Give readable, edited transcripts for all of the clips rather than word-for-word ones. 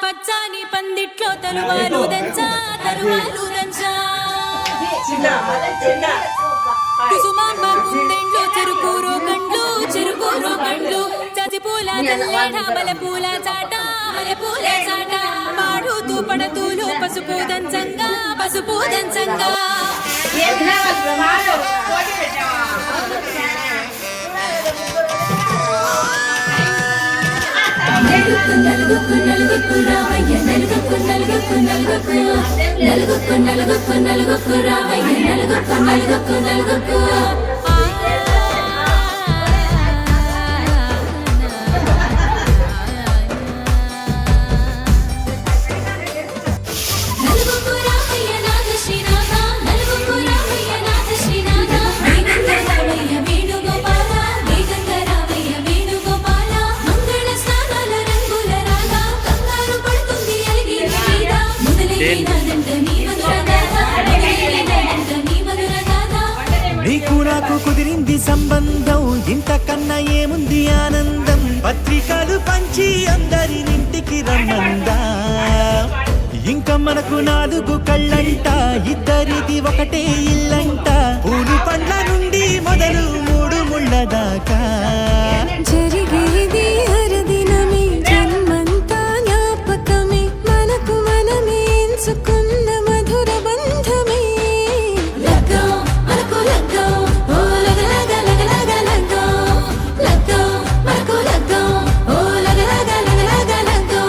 పచ్చాని పందిట్లో తలువాలు దంచా తలువాలు దంచా కుసుమాంబ కుందెంట్లో చెరుకూరో కండ్లు చజిపూల జల్లేడ మలపూల చాట పాడుతూ పడతూలు పసుపు దంచంగా నలుగుకు రామయ్య నలుగుకు నీకు నాకు కుదిరింది సంబంధం, ఇంతకన్నా ఏముంది ఆనందం. పత్రికలు పంచి అందరినింటికి రమ్మందా, ఇంకా మనకు 4 కళ్ళంట, ఇద్దరిది ఒకటే ఇల్లంట. పూలు పండ్ల నుండి మొదలు 3 ముళ్ళ దాకా జరిగేది హరదినమే, జన్మంతా జ్ఞాపకమే, మనకు మనమే ఎంచుకున్న మధుర బంధమే. లగ్గం మనకు లగ్గం, ఓ లగలగ లగలగ లగ్గం. లగ్గం మనకు లగ్గం, ఓ లగలగ లగలగ లగ్గం.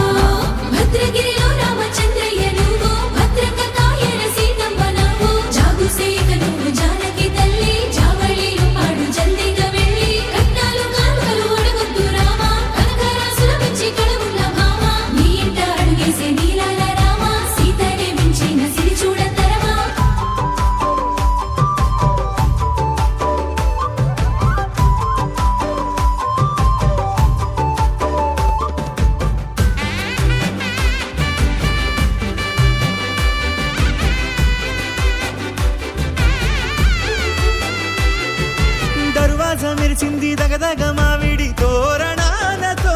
భద్రగిరిలో రామచంద్రయ్య నువ్వు, భద్రంగ కాయన సీతమ్మ నువ్వు. జాగు సేక నువ్వు జానకి తల్లి, జావళీలు పాడు జల్దిగా వెళ్ళి. కట్నాలు కానుకలు అడగొద్దు రామ, కనకరాసుల పెంచి కడవున్న భామ. నీ ఇంట అడుగేసే నీలాల రామ, సీతనే మించిన సిరి చూడతరమా. దర్వాజ మెరిసింది దగదగ మావిడి తోరణాలతో,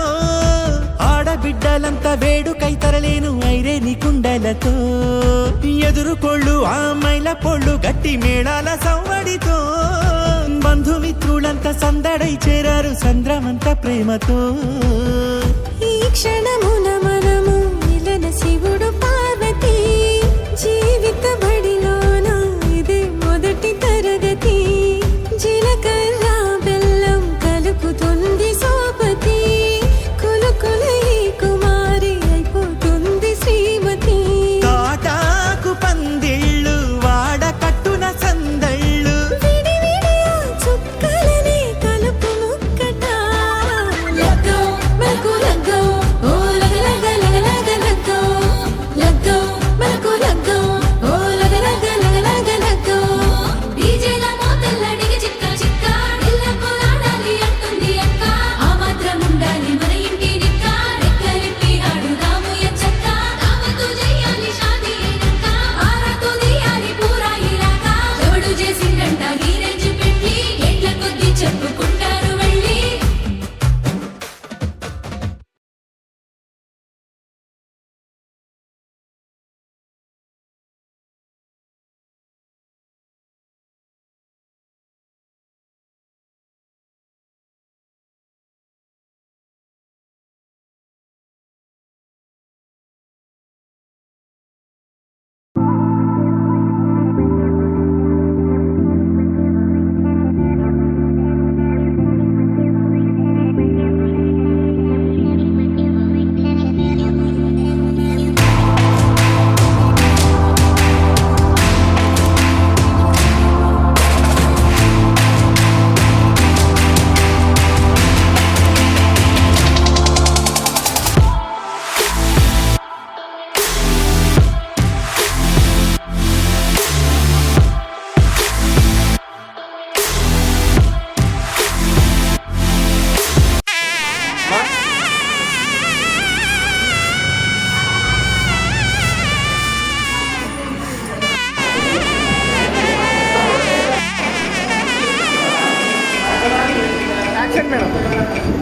ఆడబిడ్డలంతా వేడుకై తరలేను ఐరేని కుండలతో. ఎదురుకోళ్ళు ఆ మైల పొళ్ళు గట్టి మేళాల సవ్వడితో, బంధుమిత్రులంతా సందడై చేరారు సంద్రమంత ప్రేమతో. ఈ క్షణమున మనము ఇలన శివుడు పార్వతి, జీవిత బడిలోన ఇదే మొదటి తరగతి. జీలకర్ర బెల్లం కలుపుతుంది సోపతి, కులుకులై కుమారి అయిపోతుంది శ్రీమతి. తాటాకు పందిళ్ళు వాడ కట్టున సందళ్ళు, విడివిడియా చుక్కలనే కలుపు ముక్కట. లగ్గం మనకు లగ్గం, ఓ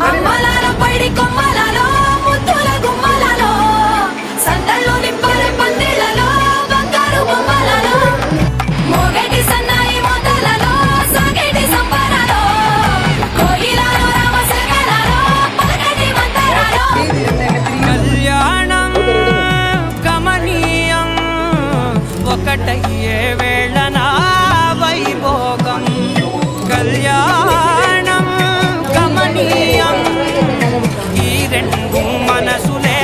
అమ్మలాల పైడి కొమ్మలలో ముద్దుల గుమ్మలలో సందళ్ళు నింపరే పందిళ్ళలో బంగారు బొమ్మలలో మోగేటి సన్నాయి మొదలలో సాగేటి సంబరాలో కోయిలలో రామశకలలో పలకటి మంతరాలో కళ్యాణం గమనీయం ఒకటయ్యే వేళ నా వైభోగం కళ్యాణం గమనీయం ఈ రెండు మనసులే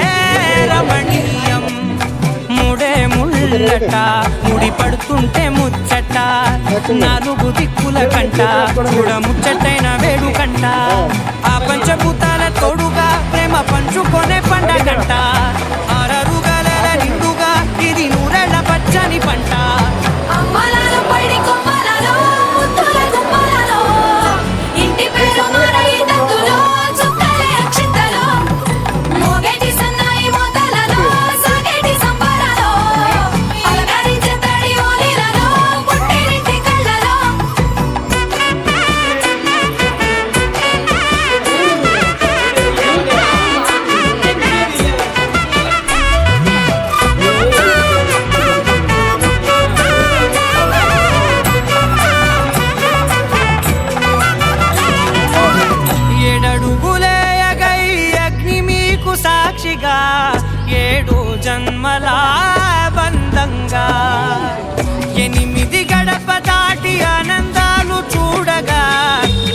రమణీయం ముడే ముళ్ళట ముడి పడుతుంటే ముచ్చట నాలుగు దిక్కుల కంట చూడ ముచ్చటైన వేడుకంట ఆ పంచభూతాల తోడుగా ప్రేమ పంచుకొనే పండగంట ఆరరుగల నిండుగా ఇది నూరెళ్ళ పచ్చని పంట అమ్మలాల పైడి కొమ్మలలో ముద్దుల గుమ్మలలో ఇంటి పేరు మారై దంతులో చుక్కలే అక్షింతలో మోగేటి సన్నాయి మొదలలో సాగేటి సంబరాలో అలకరించే తడి ఓలిలలో పుట్టినింటి కళ్ళలో ఏడడుగులేయగై అగ్ని మీకు సాక్షిగా ఏడు జన్మల బంధంగా ఎనిమిది గడప దాటి ఆనందాలు చూడగా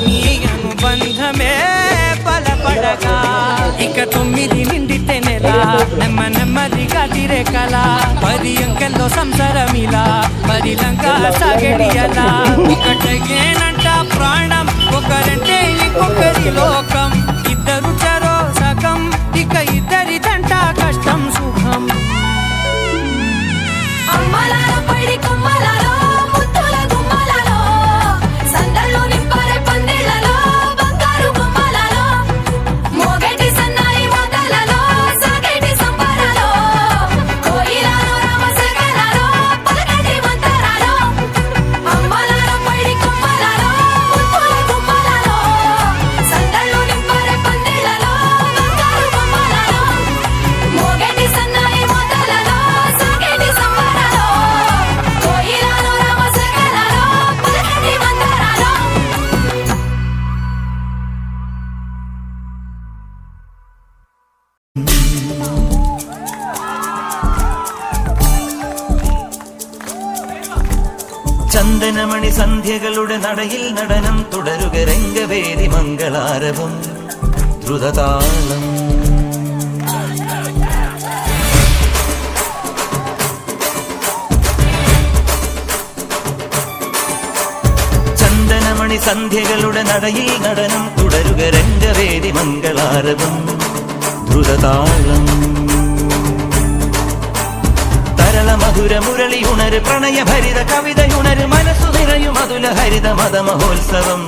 నీ అనుబంధమే బలపడగా ఇక 9 నిండితే నెల నెమ్మదిగా తిరేకల 10 అంకెల్లో సంసారమిలా పరిలంగా సాగడియలా ఒకటేనంట ప్రాణం ఒకరంటే ఇంకొకరి లోకం ఇద్దరు చరో సగం ఇక ఇద్దరిదంట కష్టం సుఖం అమ్మలాల పైడి కొమ్మలలో ముద్దుల గుమ్మలలో సందళ్ళు నింపరే పందిళ్ళలో బంగారు బొమ్మలలో మోగేటి సన్నాయి మొదలలో సాగేటి సంబరాలో కోయిలలో రామశకలలో పలకటి మంతరాలో అమ్మలాల పైడి కొమ్మలలో ముద్దుల గుమ్మలలో సందళ్ళు నింపరే పందిళ్ళలో బంగారు బొమ్మలలో మోగేటి సన్నాయి మొదలలో సాగేటి సంబరాలో కోయిలలో రామశకలలో పలకటి మంతరాలో ചന്ദനമണി സന്ധ്യകളുടെ നടയിൽ നടനം തുടരുക രംഗവേദി മംഗളാരവം ദ്രുതതാളം ചന്ദനമണി സന്ധ്യകളുടെ നടയിൽ നടനം തുടരുക രംഗവേദി മംഗളാരവം ദ്രുതതാളം തരള മധുര മുരളി ഉണര് പ്രണയഭരിത കവിതയുണര് മനസ്സു നിറയും അതുല ഹരിത മത മഹോത്സവം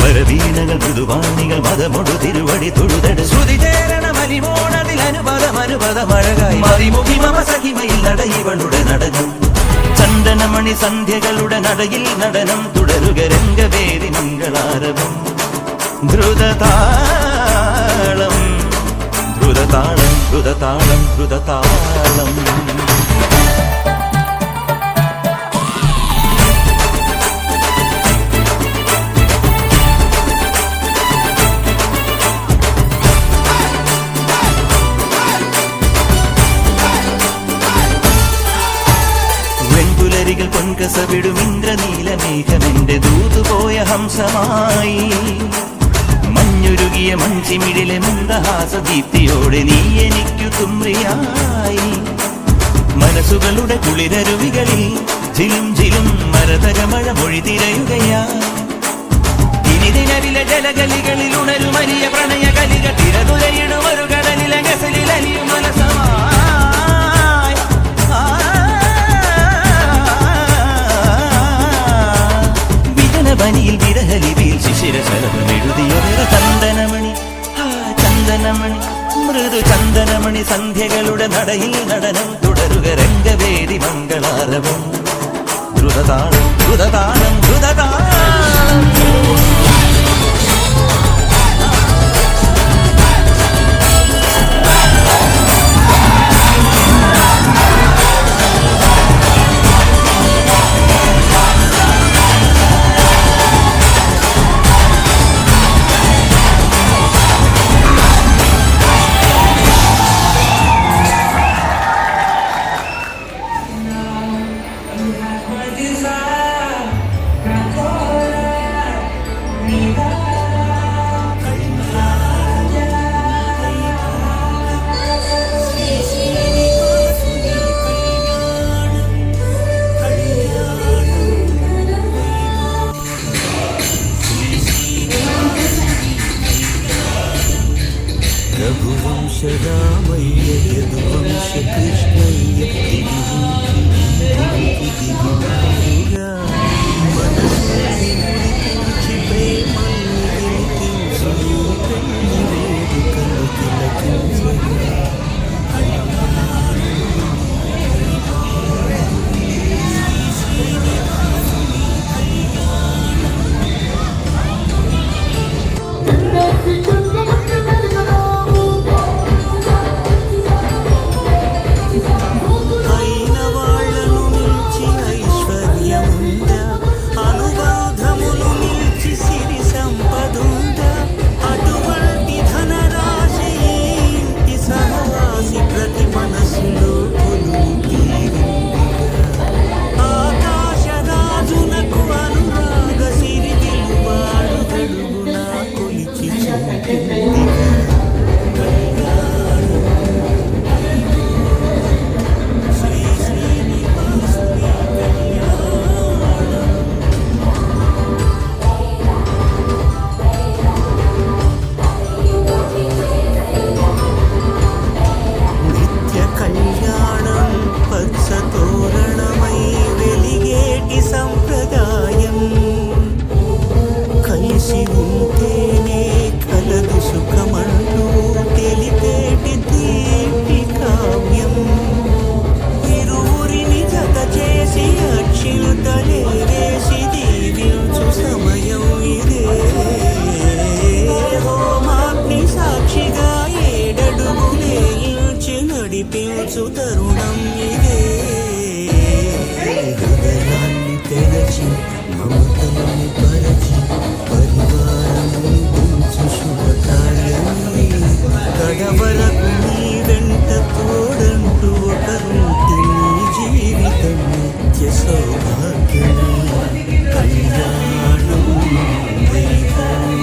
വരവീണകൾ മൃദുവാണികൾ മതമൊടു തിരുവടി തൊഴുതട് ശ്രുതി ചേരണ മലിമോണതിൽ അനുപദ മഴകായി മതിമുഖി മമ സഹിമയിൽ നടയിവളുടെ നടനം ചന്ദനമണി സന്ധ്യകളുടെ നടയിൽ നടനം തുടരുക രംഗവേദി മംഗളാരവം ദ്രുതതാളം ദ്രുതതാളം ദ്രുതതാളം ദ്രുതതാളം വെൺപുലരികൾ പൊൻകസവിടും ഇന്ദ്രനീലമേഘമെന്റെ ദൂതുപോയ ഹംസമായി മഞ്ഞുരുകിയ മഞ്ചിമിഴിലെ മന്ദഹാസദീപ്തിയോടെ നീ എനിക്കു തുമ്രിയായി മനസ്സുകളുടെ കുളിരരുവികളിൽ ജിലും ജിലും മരതരമഴ മൊഴി തിരയുകയാ ഇനി നിലവിലെ ജലകലികളിൽ ഉണരുമരിയ പ്രണയ കലിക തിരതുരയിടും ഒരു കടലിലെ ഗസലിൽ അലിയും മനസ്സമായി വിജനവനിയിൽ വിരഹലിപിയിൽ ശിശിരശലഭമെഴുതിയൊരു ചന്ദനമണി ചന്ദനമണി മൃദു ചന്ദനമണി സന്ധ്യകളുടെ നടയിൽ നടനം തുടരുക രംഗവേദി മംഗളാരവം ദ്രുതതാളം ദ്രുതതാളം ദ്രുതതാളം రఘువంశ రామయ్య యదువంశ కృష్ణయ్య దిగినారుగా మనసుని మురిపించి ప్రేమల్ని గెలిపించు పెళ్లి వేడుకలు తిలకించగా అయిన వాళ్ళను నిలిచి ఐశ్వర్యముందా అనుబంధములు నిలిచి సిరి సంపదుందా అటువంటి ధనరాశి ఇంటి సహవాసి ప్రతి మనసులో కొలువుతీరిందిగా ఆకాశరాజునకు అనురాగ సిరిదిలువాడు గడుగునా కొలిచి చూపిందిగా నిత్య కళ్యాణం పచ్చ తోరణమై వెలిగేటి సంప్రదాయం కలిసి ఉంటేనే కలదు సుఖమంటూ తెలిపేటి తీపి కావ్యం ఇరువురిని జత చేసి అక్షింతలే వేసి దీవించు సమయం ఇదే హోమాగ్ని సాక్షిగా ఏడడుగులే ఇంచి నడిపించు తరుణం ఇదే హృదయాన్ని తెరచి మమతలను పరచి పరివారము ఉంచు శుభకార్యాన్ని కడవరకు నీ వెంట తోడంటూ ఒకరుంటి నీ జీవితం నిత్య సౌభాగ్యమే కళ్యాణం వైభోగం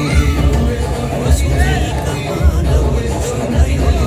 వసుధైక మానవ సుఖయోగం.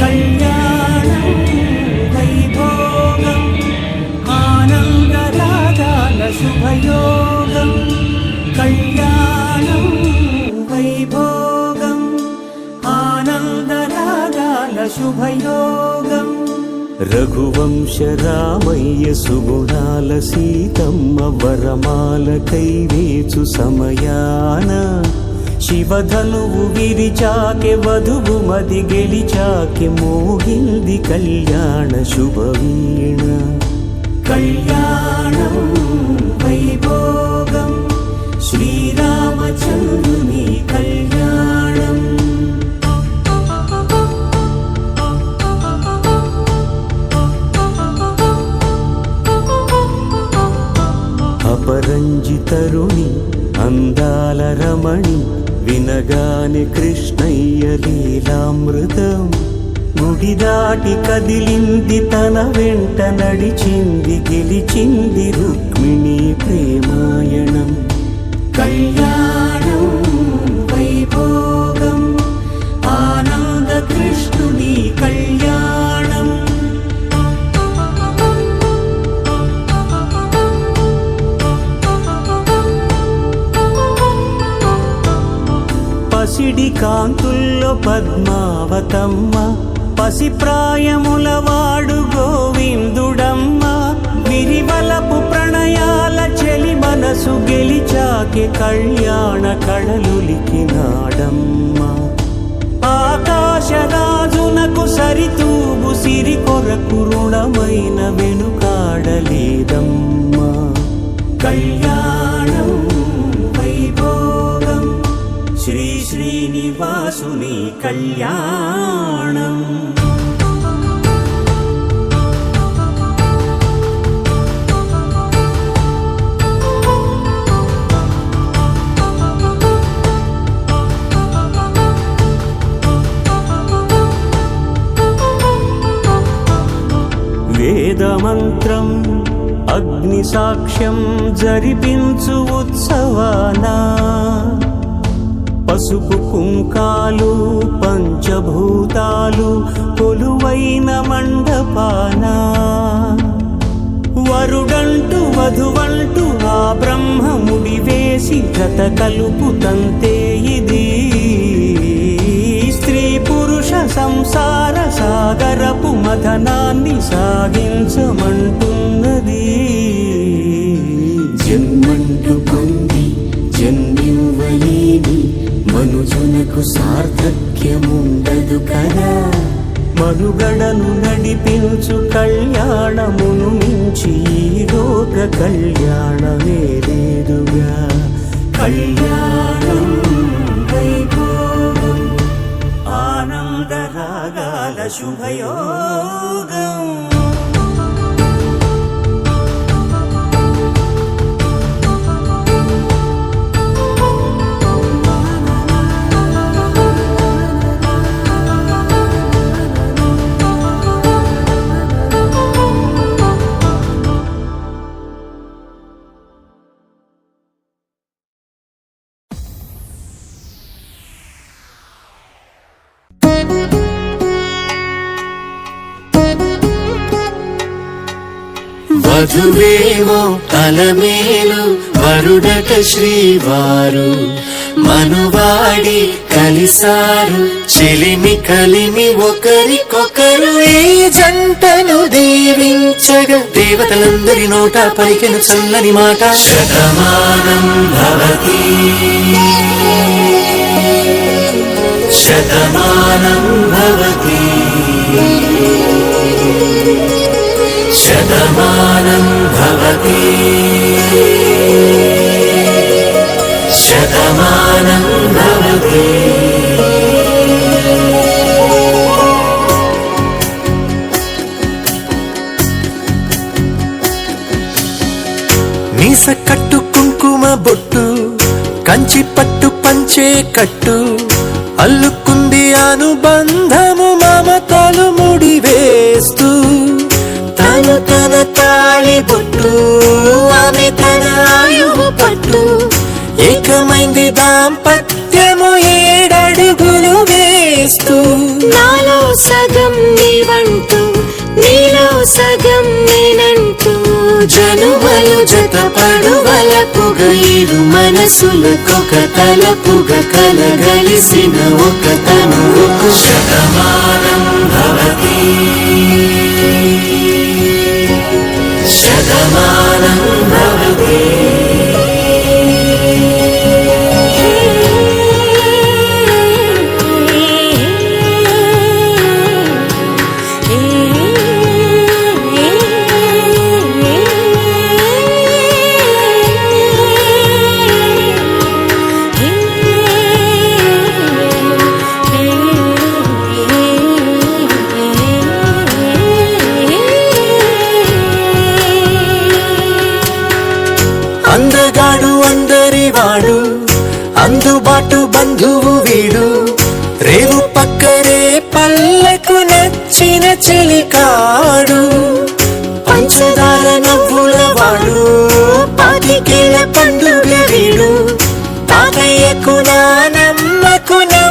కళ్యాణం వైభోగం ఆనందరాగాల శుభయోగం కళ్యాణం వైభోగం ఆనందరాగాల శుభయోగం రఘువంశ రామయ్య సుగుణాల సీతమ్మ వరమాల కైవేచు సమయాన శివధనువు విరిచాకె వధువు మది గెలిచాకె మోగింది కళ్యాణ శుభవీణ కళ్యాణం వైభోగం శ్రీరామచంద్రుని కళ్యాణం అపరంజి తరుణి అందాల రమణి వినగానే కృష్ణయ్య లీలామృతం గుడి దాటి కదిలింది తన వెంట నడిచింది గెలిచింది రుక్మిణి ప్రేమాయణం కళ్యాణం వైభోగం ఆనంద కృష్ణుని కళ్యాణం పసిడి కాంతుల్లో పద్మావతమ్మ పసిప్రాయముల వాడు గోవిందుడమ్మ విరివలపు ప్రణయాల చెలి మనసు గెలిచాకె కళ్యాణ కళలులికినాడమ్మ ఆకాశరాజునకు సరితూగు సిరి కొరకు రుణమైన వెనుకాడలేదమ్మా కళ్యాణం వైభోగం శ్రీ శ్రీనివాసుని కళ్యాణం మంత్రం అగ్ని సాక్ష్యం జరిపించు ఉత్సవానా పసుపు కుంకాలు పంచభూతాలు కొలువైన మండపానా వరుడంటూ వధువంటూ ఆ బ్రహ్మముడి వేసి జత కలుపు తంతే ఇది స్త్రీ పురుష సంసార సాగరపు మథనాన్ని సాగించమంటున్నది జన్మంటూ పొంది జన్మివ్వలేని మనుజునకు సార్థక్యముండదు కదా మనుగడను నడిపించు కళ్యాణమును మించి ఈ లోక కళ్యాణమే లేదుగా కళ్యాణం వైభోగం ఆనంద రాగాల శుభయోగం వధువేమో అలమేలు వరుడట శ్రీవారు మనువాడి కలిసారు చెలిమి కలిమి ఒకరికొకరు ఈ జంటను దీవించగా దేవతలందరి నోట పలికిన చల్లని మాట శతమానం భవతి శతమానం భవతి శతమానం భవతి శతమానం భవతి మీస కట్టు కుంకుమ బొట్టు కంచి పట్టు పంచే కట్టు అల్లుకుంది అనుబంధము మమతలు ముడివేస్తూ తను తన తాళి బొట్టు ఆమె తన ఆయువు పట్టు ఏకమైంది దాంపత్యము 7 అడుగులు వేస్తూ నాలో సగం నీవంటూ నీలో సగం నేనంటూ జనుమలు జతపడువలపుగ ఇరు మనసులకొక తలపుగ కలగలిసిన ఒక తనువుకు శతమానం భవతి శతమానం భవతి అందగాడు అందరివాడు అందుబాటు బంధువు వీడు రేవు పక్కరే పల్లెకు నచ్చిన చెలికాడు పంచదార నవ్వుల వాడు పాతికేల పండుగ వీడు తాతయ్యకు నానమ్మకు నా